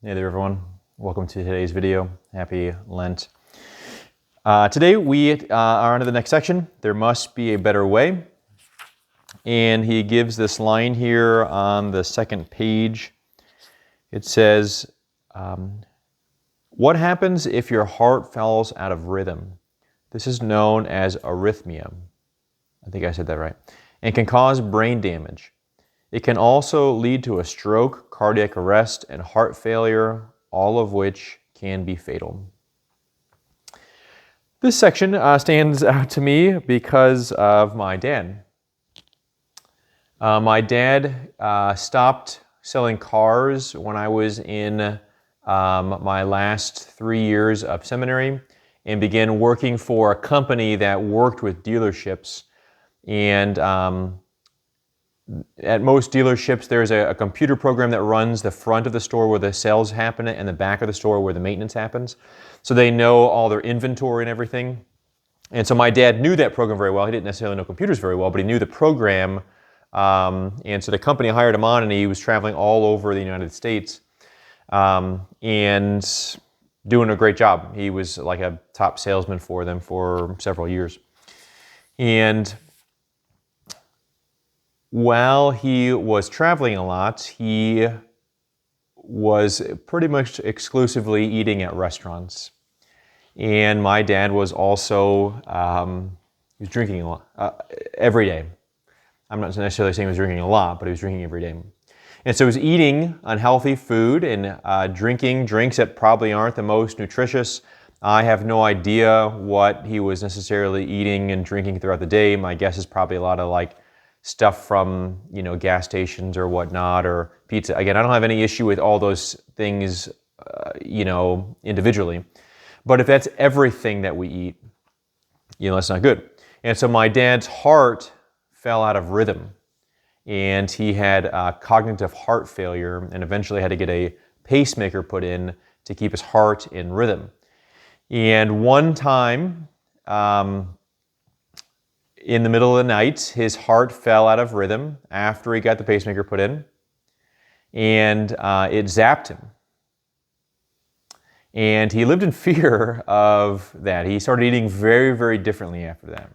Hey there everyone, welcome to today's video. Happy Lent. Today we are on to the next section. There must be a better way. And he gives this line here on the second page. It says, what happens if your heart falls out of rhythm? This is known as arrhythmia. I think I said that right. And can cause brain damage. It can also lead to a stroke, cardiac arrest, and heart failure, all of which can be fatal. This section stands out to me because of my dad. My dad stopped selling cars when I was in my last 3 years of seminary and began working for a company that worked with dealerships. And at most dealerships, there's a computer program that runs the front of the store where the sales happen and the back of the store where the maintenance happens. So they know all their inventory and everything. And so my dad knew that program very well. He didn't necessarily know computers very well, but he knew the program. And so the company hired him on, and he was traveling all over the United States and doing a great job. He was like a top salesman for them for several years. And while he was traveling a lot, he was pretty much exclusively eating at restaurants. And my dad was also, he was drinking a lot, every day. I'm not necessarily saying he was drinking a lot, but he was drinking every day. And so he was eating unhealthy food and drinking drinks that probably aren't the most nutritious. I have no idea what he was necessarily eating and drinking throughout the day. My guess is probably a lot of like stuff from, gas stations or whatnot, or pizza. Again, I don't have any issue with all those things, individually. But if that's everything that we eat, that's not good. And so my dad's heart fell out of rhythm, and he had cognitive heart failure and eventually had to get a pacemaker put in to keep his heart in rhythm. And one time, in the middle of the night, his heart fell out of rhythm after he got the pacemaker put in, and it zapped him. And he lived in fear of that. He started eating very, very differently after that.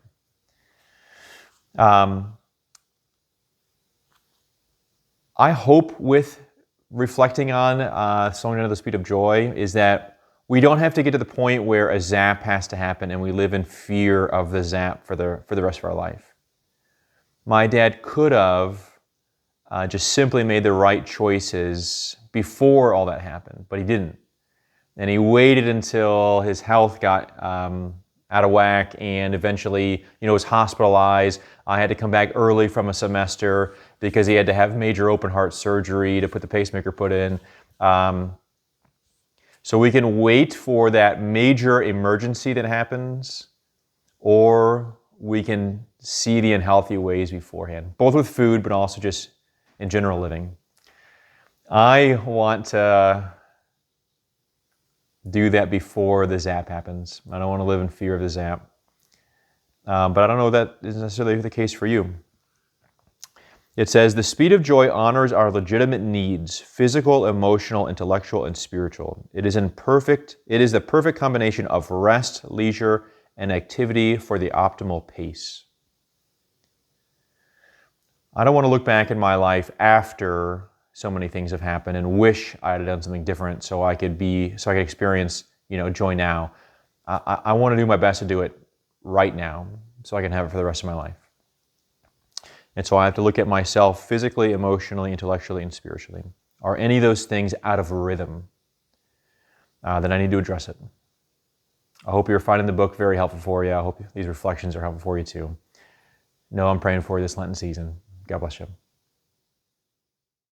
I hope with reflecting on Slowing Down to the Speed of Joy is that we don't have to get to the point where a zap has to happen and we live in fear of the zap for the rest of our life. My dad could have just simply made the right choices before all that happened, but he didn't. And he waited until his health got out of whack and eventually, was hospitalized. I had to come back early from a semester because he had to have major open heart surgery to put the pacemaker put in. So we can wait for that major emergency that happens, or we can see the unhealthy ways beforehand, both with food, but also just in general living. I want to do that before the zap happens. I don't want to live in fear of the zap. But I don't know if that is necessarily the case for you. It says, the speed of joy honors our legitimate needs, physical, emotional, intellectual, and spiritual. It is the perfect combination of rest, leisure, and activity for the optimal pace. I don't want to look back in my life after so many things have happened and wish I had done something different so I could experience, joy now. I want to do my best to do it right now so I can have it for the rest of my life. And so I have to look at myself physically, emotionally, intellectually, and spiritually. Are any of those things out of rhythm? Then I need to address it. I hope you're finding the book very helpful for you. I hope these reflections are helpful for you too. I'm praying for you this Lenten season. God bless you.